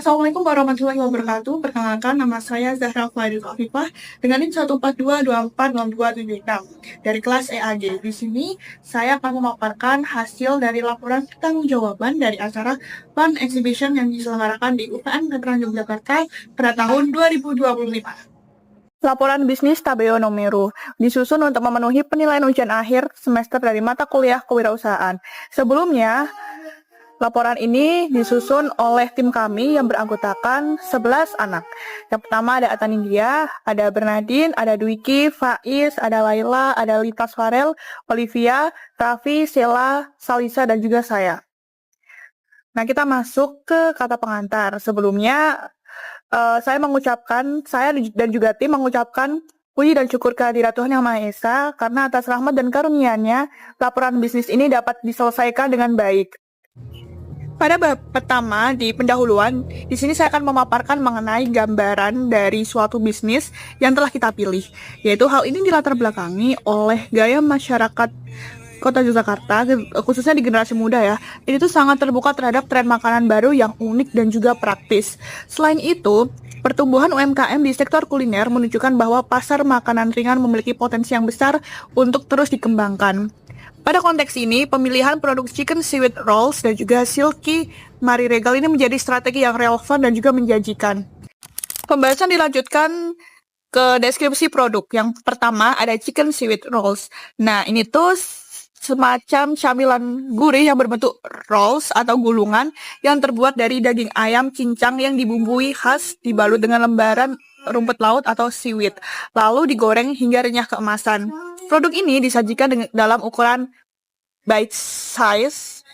Assalamualaikum warahmatullahi wabarakatuh. Perkenalkan, nama saya Zahra Fadil Afifah dengan NIM 142240276 dari kelas EAG. Di sini saya akan memaparkan hasil dari laporan pertanggungjawaban dari acara Fun Exhibition yang diselenggarakan di UPN Veteran Yogyakarta pada tahun 2025. Laporan bisnis Tabeo Nomeru disusun untuk memenuhi penilaian ujian akhir semester dari mata kuliah kewirausahaan. Sebelumnya, laporan ini disusun oleh tim kami yang beranggotakan 11 anak. Yang pertama ada Atanindya, ada Bernadine, ada Dwiki, Faiz, ada Laila, ada Litas Farel, Olivia, Raffi, Sheila, Salisa, dan juga saya. Nah, kita masuk ke kata pengantar. Sebelumnya, saya dan juga tim mengucapkan puji dan syukur kehadirat Tuhan Yang Maha Esa karena atas rahmat dan karunia-Nya, laporan bisnis ini dapat diselesaikan dengan baik. Pada bab pertama di pendahuluan, di sini saya akan memaparkan mengenai gambaran dari suatu bisnis yang telah kita pilih, yaitu hal ini dilatar belakangi oleh gaya masyarakat Kota Yogyakarta, khususnya di generasi muda ya. Ini tuh sangat terbuka terhadap tren makanan baru yang unik dan juga praktis. Selain itu, pertumbuhan UMKM di sektor kuliner menunjukkan bahwa pasar makanan ringan memiliki potensi yang besar untuk terus dikembangkan. Pada konteks ini, pemilihan produk Chicken Seaweed Rolls dan juga Silky Mari Regal ini menjadi strategi yang relevan dan juga menjanjikan. Pembahasan dilanjutkan ke deskripsi produk. Yang pertama ada Chicken Seaweed Rolls. Nah, ini tuh semacam camilan gurih yang berbentuk rolls atau gulungan yang terbuat dari daging ayam cincang yang dibumbui khas dibalut dengan lembaran rumput laut atau seaweed, lalu digoreng hingga renyah keemasan. Produk ini disajikan dalam ukuran bite size,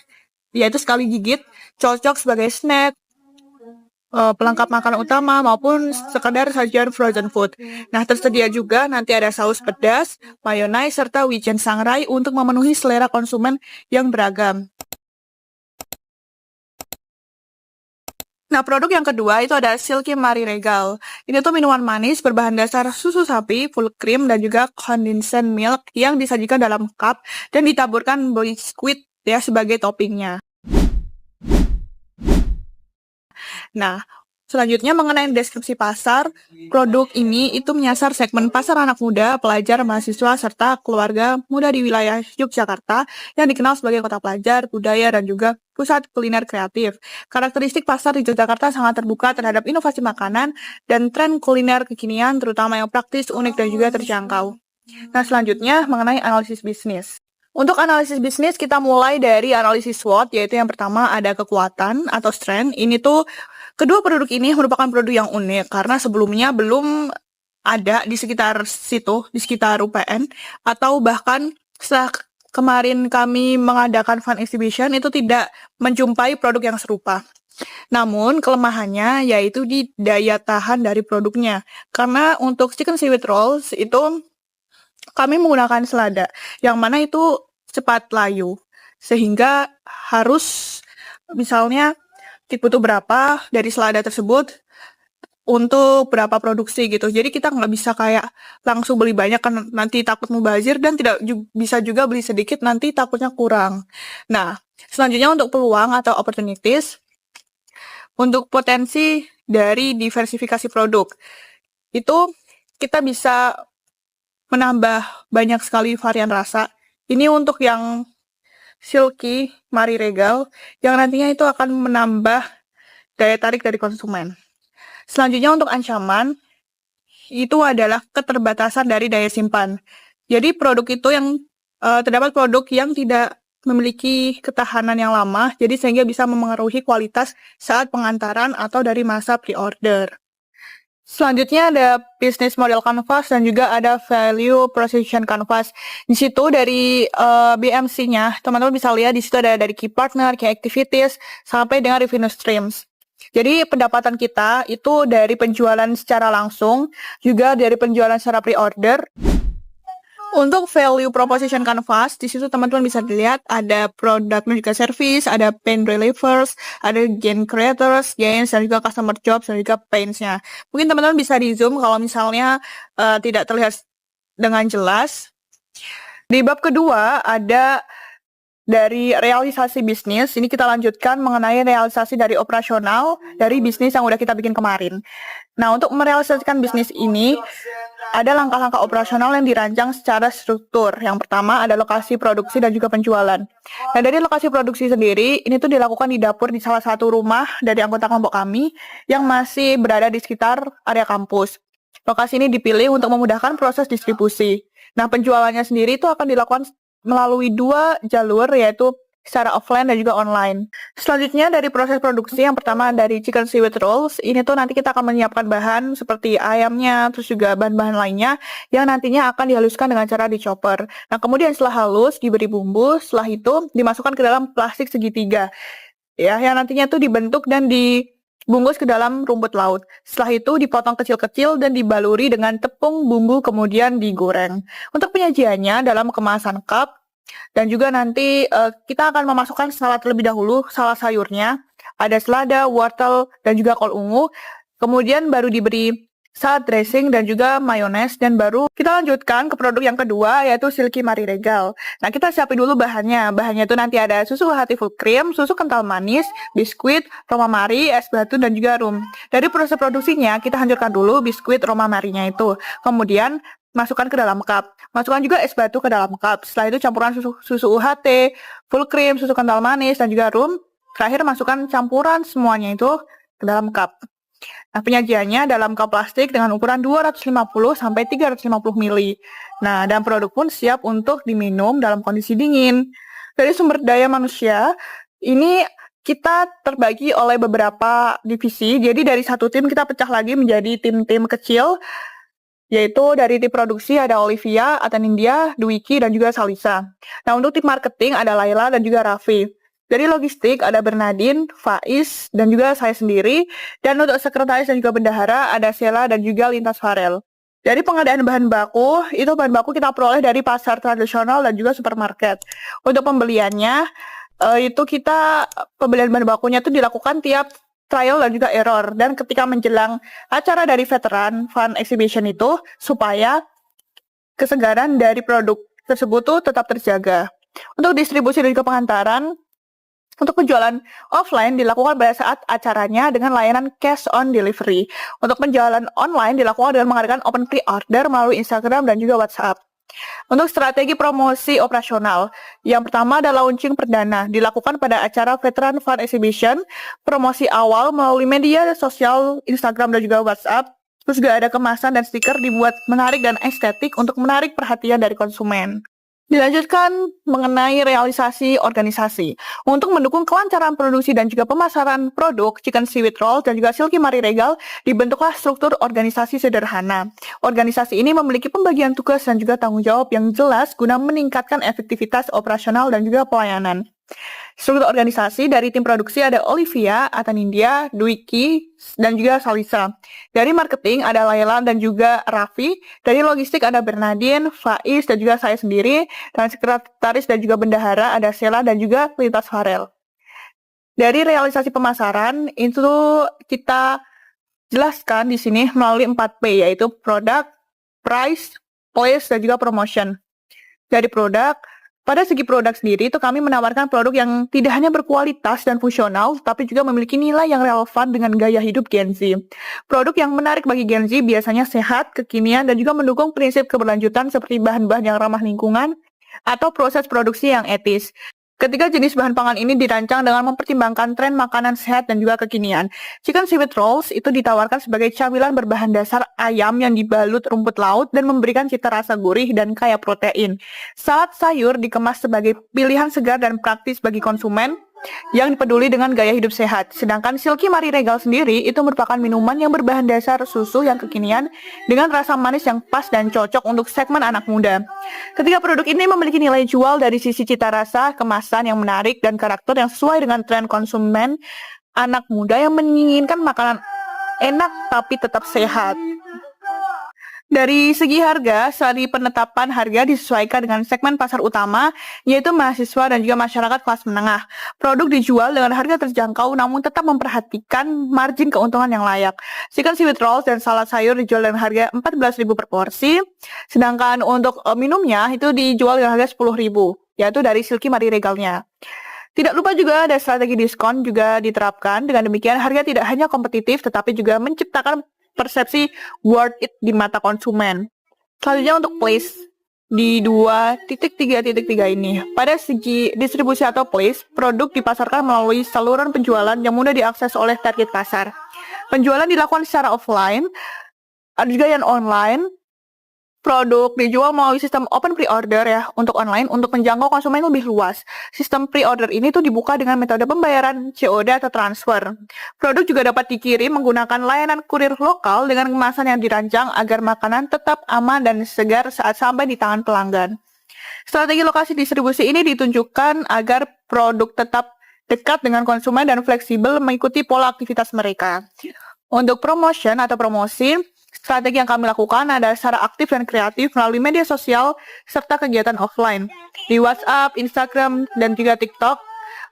yaitu sekali gigit, cocok sebagai snack, pelengkap makanan utama maupun sekedar sajian frozen food. Nah, tersedia juga nanti ada saus pedas, mayonnaise, serta wijen sangrai untuk memenuhi selera konsumen yang beragam. Nah, produk yang kedua itu ada Silky Mari Regal. Ini tuh minuman manis berbahan dasar susu sapi, full cream, dan juga condensed milk yang disajikan dalam cup dan ditaburkan biskuit ya sebagai toppingnya. Nah, selanjutnya mengenai deskripsi pasar, produk ini itu menyasar segmen pasar anak muda, pelajar, mahasiswa, serta keluarga muda di wilayah Yogyakarta yang dikenal sebagai kota pelajar, budaya, dan juga pusat kuliner kreatif. Karakteristik pasar di Yogyakarta sangat terbuka terhadap inovasi makanan dan tren kuliner kekinian, terutama yang praktis, unik, dan juga terjangkau. Nah, selanjutnya mengenai analisis bisnis. Untuk analisis bisnis, kita mulai dari analisis SWOT, yaitu yang pertama ada kekuatan atau strength. Ini tuh kedua produk ini merupakan produk yang unik karena sebelumnya belum ada di sekitar situ, di sekitar UPN, atau bahkan setelah kemarin kami mengadakan Fun Exhibition itu tidak menjumpai produk yang serupa. Namun kelemahannya yaitu di daya tahan dari produknya. Karena untuk Chicken Seaweed Rolls itu kami menggunakan selada, yang mana itu cepat layu. Sehingga harus misalnya kita butuh berapa dari selada tersebut untuk berapa produksi gitu. Jadi kita nggak bisa kayak langsung beli banyak kan nanti takut mubazir dan tidak bisa juga beli sedikit nanti takutnya kurang. Nah, selanjutnya untuk peluang atau opportunities, untuk potensi dari diversifikasi produk. Itu kita bisa menambah banyak sekali varian rasa. Ini untuk yang Silky Mari Regal yang nantinya itu akan menambah daya tarik dari konsumen. Selanjutnya untuk ancaman, itu adalah keterbatasan dari daya simpan. Jadi produk itu yang terdapat produk yang tidak memiliki ketahanan yang lama, jadi sehingga bisa memengaruhi kualitas saat pengantaran atau dari masa pre-order. Selanjutnya ada business model canvas dan juga ada value proposition canvas. Di situ dari BMC-nya, teman-teman bisa lihat di situ ada dari key partner, key activities, sampai dengan revenue streams. Jadi pendapatan kita itu dari penjualan secara langsung, juga dari penjualan secara pre-order. Untuk value proposition canvas, di situ teman-teman bisa dilihat ada produk dan juga service, ada pain relievers, ada gain creators, gains, dan juga customer jobs, dan juga pains-nya. Mungkin teman-teman bisa di zoom kalau misalnya tidak terlihat dengan jelas. Di bab kedua ada Dari realisasi bisnis, ini kita lanjutkan mengenai realisasi dari operasional dari bisnis yang udah kita bikin kemarin. Nah, untuk merealisasikan bisnis ini, ada langkah-langkah operasional yang dirancang secara struktur. Yang pertama ada lokasi produksi dan juga penjualan. Nah, dari lokasi produksi sendiri, ini tuh dilakukan di dapur di salah satu rumah dari anggota kelompok kami yang masih berada di sekitar area kampus. Lokasi ini dipilih untuk memudahkan proses distribusi. Nah, penjualannya sendiri itu akan dilakukan melalui 2 jalur, yaitu secara offline dan juga online. Selanjutnya dari proses produksi, yang pertama dari chicken seaweed rolls, ini tuh nanti kita akan menyiapkan bahan seperti ayamnya, terus juga bahan-bahan lainnya yang nantinya akan dihaluskan dengan cara di-chopper. Nah, kemudian setelah halus, diberi bumbu, setelah itu dimasukkan ke dalam plastik segitiga, ya, yang nantinya tuh dibentuk dan dibungkus ke dalam rumput laut. Setelah itu dipotong kecil-kecil dan dibaluri dengan tepung bumbu kemudian digoreng. Untuk penyajiannya dalam kemasan cup dan juga nanti kita akan memasukkan salad terlebih dahulu, salad sayurnya. Ada selada, wortel, dan juga kol ungu. Kemudian baru diberi salad dressing dan juga mayones, dan baru kita lanjutkan ke produk yang kedua, yaitu Silky Marie Regal. Nah, kita siapin dulu bahannya. Bahannya itu nanti ada susu UHT full cream, susu kental manis, biskuit, Roma Marie, es batu, dan juga rum. Dari proses produksinya, kita hancurkan dulu biskuit Roma Marie-nya itu. Kemudian masukkan ke dalam cup. Masukkan juga es batu ke dalam cup. Setelah itu campuran susu UHT, full cream, susu kental manis, dan juga rum. Terakhir masukkan campuran semuanya itu ke dalam cup. Nah, penyajiannya dalam cup plastik dengan ukuran 250 sampai 350 ml. Nah, dan produk pun siap untuk diminum dalam kondisi dingin. Dari sumber daya manusia, ini kita terbagi oleh beberapa divisi. Jadi dari satu tim kita pecah lagi menjadi tim-tim kecil, yaitu dari tim produksi ada Olivia, Atanindia, Dwiki, dan juga Salisa. Nah, untuk tim marketing ada Laila dan juga Raffi. Dari logistik ada Bernadine, Faiz, dan juga saya sendiri. Dan untuk sekretaris dan juga bendahara ada Sheila dan juga Lintas Farel. Dari pengadaan bahan baku, itu bahan baku kita peroleh dari pasar tradisional dan juga supermarket. Untuk pembeliannya, itu kita pembelian bahan bakunya itu dilakukan tiap trial dan juga error, dan ketika menjelang acara dari Veteran Fun Exhibition itu supaya kesegaran dari produk tersebut tuh tetap terjaga. Untuk distribusi dan juga pengantaran, untuk penjualan offline dilakukan pada saat acaranya dengan layanan cash on delivery. Untuk penjualan online dilakukan dengan mengadakan open pre-order melalui Instagram dan juga WhatsApp. Untuk strategi promosi operasional, yang pertama adalah launching perdana, dilakukan pada acara Veteran Fun Exhibition, promosi awal melalui media sosial, Instagram dan juga WhatsApp, terus juga ada kemasan dan stiker dibuat menarik dan estetik untuk menarik perhatian dari konsumen. Dilanjutkan mengenai realisasi organisasi. Untuk mendukung kelancaran produksi dan juga pemasaran produk Chicken Seaweed Roll dan juga Silky Marie Regal, dibentuklah struktur organisasi sederhana. Organisasi ini memiliki pembagian tugas dan juga tanggung jawab yang jelas guna meningkatkan efektivitas operasional dan juga pelayanan. Struktur organisasi dari tim produksi ada Olivia, Atanindia, Dwiki, dan juga Salisa. Dari marketing ada Laila dan juga Raffi. Dari logistik ada Bernadine, Faiz, dan juga saya sendiri. Dan sekretaris dan juga bendahara ada Sheila dan juga Lintas Farel. Dari realisasi pemasaran itu kita jelaskan di sini melalui 4P, yaitu product, price, place, dan juga promotion. Dari produk, pada segi produk sendiri itu kami menawarkan produk yang tidak hanya berkualitas dan fungsional, tapi juga memiliki nilai yang relevan dengan gaya hidup Gen Z. Produk yang menarik bagi Gen Z biasanya sehat, kekinian, dan juga mendukung prinsip keberlanjutan seperti bahan-bahan yang ramah lingkungan atau proses produksi yang etis. Ketiga jenis bahan pangan ini dirancang dengan mempertimbangkan tren makanan sehat dan juga kekinian. Chicken Seaweed Rolls itu ditawarkan sebagai camilan berbahan dasar ayam yang dibalut rumput laut dan memberikan cita rasa gurih dan kaya protein. Salad sayur dikemas sebagai pilihan segar dan praktis bagi konsumen yang peduli dengan gaya hidup sehat. Sedangkan Silky Marie Regal sendiri itu merupakan minuman yang berbahan dasar susu yang kekinian dengan rasa manis yang pas dan cocok untuk segmen anak muda. Ketiga produk ini memiliki nilai jual dari sisi cita rasa, kemasan yang menarik, dan karakter yang sesuai dengan tren konsumen anak muda yang menginginkan makanan enak tapi tetap sehat. Dari segi harga, strategi penetapan harga disesuaikan dengan segmen pasar utama, yaitu mahasiswa dan juga masyarakat kelas menengah. Produk dijual dengan harga terjangkau namun tetap memperhatikan margin keuntungan yang layak. Chicken Seaweed Rolls dan salad sayur dijual dengan harga 14.000 per porsi, sedangkan untuk minumnya itu dijual dengan harga 10.000. yaitu dari Silky Marie Regalnya. Tidak lupa juga ada strategi diskon juga diterapkan. Dengan demikian harga tidak hanya kompetitif tetapi juga menciptakan persepsi worth it di mata konsumen. Selanjutnya untuk place di 2.3.3 ini. Pada segi distribusi atau place, produk dipasarkan melalui saluran penjualan yang mudah diakses oleh target pasar. Penjualan dilakukan secara offline, ada juga yang online. Produk dijual melalui sistem open pre-order ya untuk online untuk menjangkau konsumen lebih luas. Sistem pre-order ini tuh dibuka dengan metode pembayaran COD atau transfer. Produk juga dapat dikirim menggunakan layanan kurir lokal dengan kemasan yang dirancang agar makanan tetap aman dan segar saat sampai di tangan pelanggan. Strategi lokasi distribusi ini ditunjukkan agar produk tetap dekat dengan konsumen dan fleksibel mengikuti pola aktivitas mereka. Untuk promotion atau promosi, strategi yang kami lakukan adalah secara aktif dan kreatif melalui media sosial serta kegiatan offline. Di WhatsApp, Instagram, dan juga TikTok,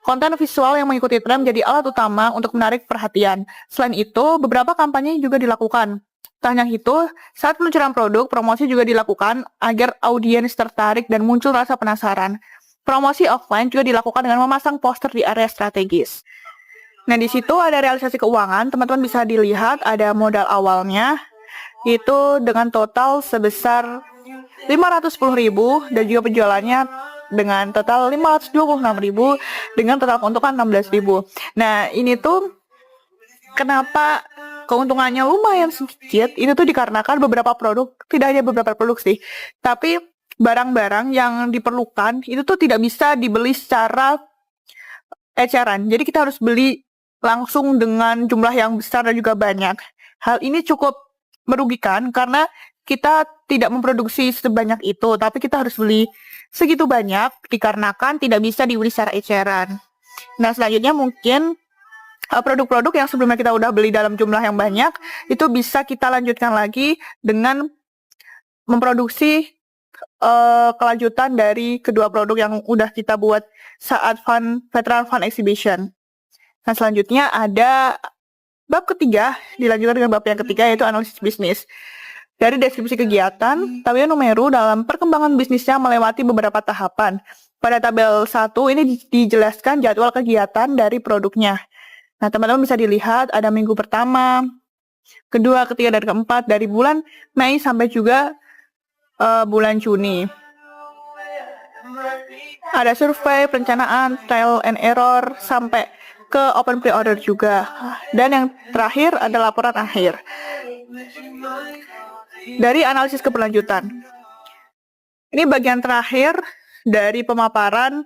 konten visual yang mengikuti tren menjadi alat utama untuk menarik perhatian. Selain itu, beberapa kampanye juga dilakukan. Tak hanya itu, saat peluncuran produk, promosi juga dilakukan agar audiens tertarik dan muncul rasa penasaran. Promosi offline juga dilakukan dengan memasang poster di area strategis. Nah, di situ ada realisasi keuangan, teman-teman bisa dilihat ada modal awalnya, itu dengan total sebesar 510.000 dan juga penjualannya dengan total 526.000 dengan total keuntungan 16.000. Nah, ini tuh kenapa keuntungannya lumayan sedikit? Itu tuh dikarenakan beberapa produk, tidak hanya beberapa produk sih, tapi barang-barang yang diperlukan itu tuh tidak bisa dibeli secara eceran. Jadi kita harus beli langsung dengan jumlah yang besar dan juga banyak. Hal ini cukup merugikan karena kita tidak memproduksi sebanyak itu, tapi kita harus beli segitu banyak dikarenakan tidak bisa dibeli secara eceran. Nah, selanjutnya mungkin produk-produk yang sebelumnya kita udah beli dalam jumlah yang banyak, itu bisa kita lanjutkan lagi dengan memproduksi kelanjutan dari kedua produk yang udah kita buat saat Veteran Fun Exhibition. Nah, selanjutnya ada bab ketiga, dilanjutkan dengan bab yang ketiga yaitu analisis bisnis. Dari deskripsi kegiatan, Tabeo Numeru dalam perkembangan bisnisnya melewati beberapa tahapan. Pada tabel 1 ini dijelaskan jadwal kegiatan dari produknya. Nah, teman-teman bisa dilihat ada minggu pertama, kedua, ketiga, dan keempat dari bulan Mei sampai juga bulan Juni. Ada survei, perencanaan, trial and error, sampai ke open pre-order juga. Dan yang terakhir ada laporan akhir. Dari analisis keberlanjutan. Ini bagian terakhir dari pemaparan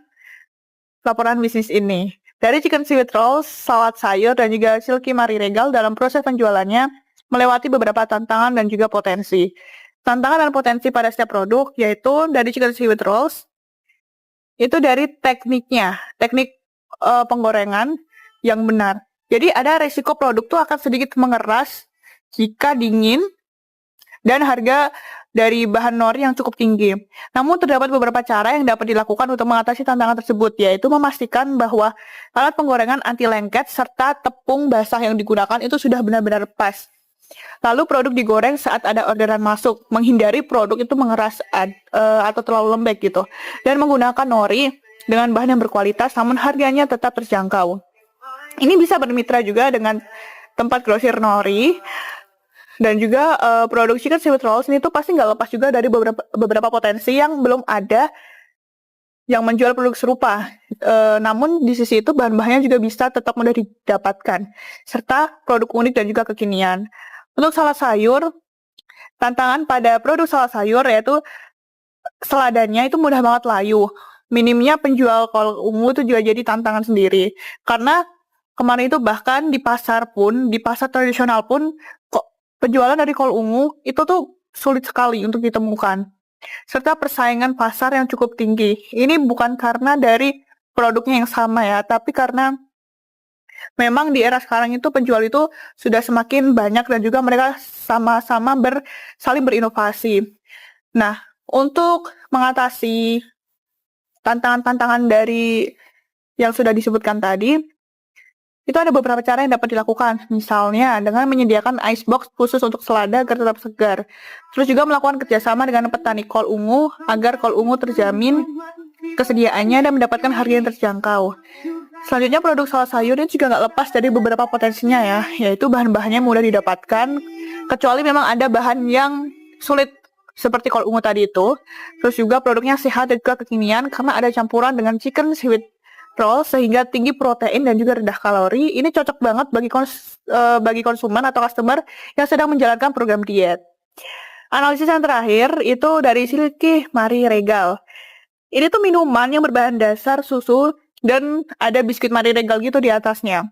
laporan bisnis ini. Dari chicken seaweed rolls, salad sayur, dan juga Silky Marie Regal dalam proses penjualannya melewati beberapa tantangan dan juga potensi. Tantangan dan potensi pada setiap produk yaitu dari chicken seaweed rolls, itu dari tekniknya, teknik penggorengan yang benar. Jadi ada resiko produk tuh akan sedikit mengeras jika dingin dan harga dari bahan nori yang cukup tinggi. Namun terdapat beberapa cara yang dapat dilakukan untuk mengatasi tantangan tersebut, yaitu memastikan bahwa alat penggorengan anti lengket serta tepung basah yang digunakan itu sudah benar-benar pas. Lalu produk digoreng saat ada orderan masuk, menghindari produk itu mengeras atau terlalu lembek gitu. Dan menggunakan nori dengan bahan yang berkualitas namun harganya tetap terjangkau. Ini bisa bermitra juga dengan tempat grosir nori. Dan juga produk chicken seaweed rolls ini tuh pasti nggak lepas juga dari beberapa potensi yang belum ada yang menjual produk serupa. Namun di sisi itu bahan-bahannya juga bisa tetap mudah didapatkan. Serta produk unik dan juga kekinian. Untuk salad sayur, tantangan pada produk salad sayur yaitu seladannya itu mudah banget layu. Minimnya penjual kol ungu itu juga jadi tantangan sendiri. Karena kemarin itu bahkan di pasar tradisional pun penjualan dari kol ungu itu tuh sulit sekali untuk ditemukan. Serta persaingan pasar yang cukup tinggi. Ini bukan karena dari produknya yang sama ya, tapi karena memang di era sekarang itu penjual itu sudah semakin banyak dan juga mereka sama-sama saling berinovasi. Nah, untuk mengatasi tantangan-tantangan dari yang sudah disebutkan tadi, itu ada beberapa cara yang dapat dilakukan. Misalnya dengan menyediakan ice box khusus untuk selada agar tetap segar. Terus juga melakukan kerjasama dengan petani kol ungu agar kol ungu terjamin kesediaannya dan mendapatkan harga yang terjangkau. Selanjutnya produk salad sayur ini juga nggak lepas dari beberapa potensinya ya, yaitu bahan-bahannya mudah didapatkan, kecuali memang ada bahan yang sulit seperti kol ungu tadi itu. Terus juga produknya sehat dan juga kekinian karena ada campuran dengan chicken seaweed roll sehingga tinggi protein dan juga rendah kalori. Ini cocok banget bagi konsumen atau customer yang sedang menjalankan program diet. Analisis yang terakhir itu dari Silky Marie Regal. Ini tuh minuman yang berbahan dasar susu dan ada biskuit Marie Regal gitu di atasnya.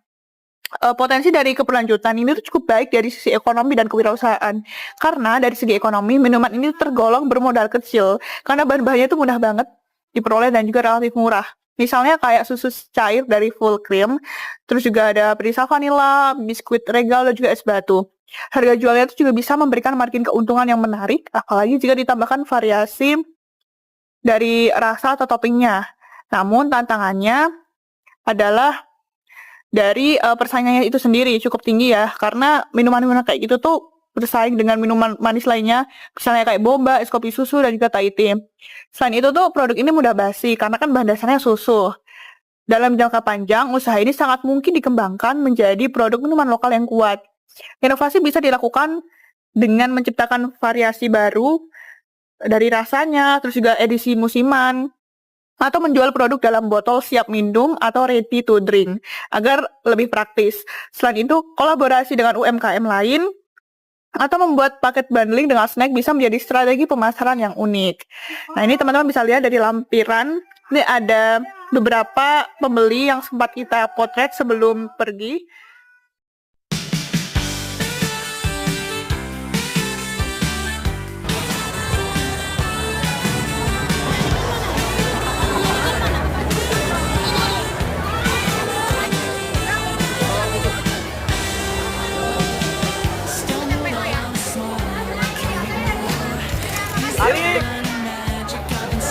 Potensi dari keberlanjutan ini tuh cukup baik dari sisi ekonomi dan kewirausahaan. Karena dari segi ekonomi, minuman ini tergolong bermodal kecil karena bahan-bahannya itu mudah banget diperoleh dan juga relatif murah. Misalnya kayak susu cair dari full cream, terus juga ada perisa vanilla, biskuit Regal, dan juga es batu. Harga jualnya itu juga bisa memberikan margin keuntungan yang menarik, apalagi jika ditambahkan variasi dari rasa atau toppingnya. Namun tantangannya adalah dari persaingannya itu sendiri cukup tinggi ya, karena minuman-minuman kayak gitu tuh bersaing dengan minuman manis lainnya, misalnya kayak boba, es kopi susu, dan juga Thai tea. Selain itu tuh produk ini mudah basi, karena kan bahan dasarnya susu. Dalam jangka panjang, usaha ini sangat mungkin dikembangkan menjadi produk minuman lokal yang kuat. Inovasi bisa dilakukan dengan menciptakan variasi baru dari rasanya, terus juga edisi musiman, atau menjual produk dalam botol siap minum atau ready to drink agar lebih praktis. Selain itu, kolaborasi dengan UMKM lain atau membuat paket bundling dengan snack bisa menjadi strategi pemasaran yang unik. Nah, ini teman-teman bisa lihat dari lampiran. Ini ada beberapa pembeli yang sempat kita potret sebelum pergi.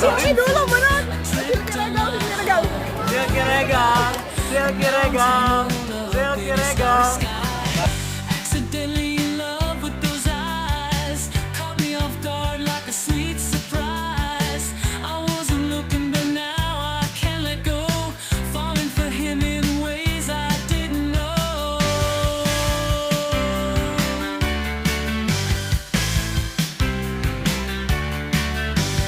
Ini dulu benar. Silky Regal. Silky Regal.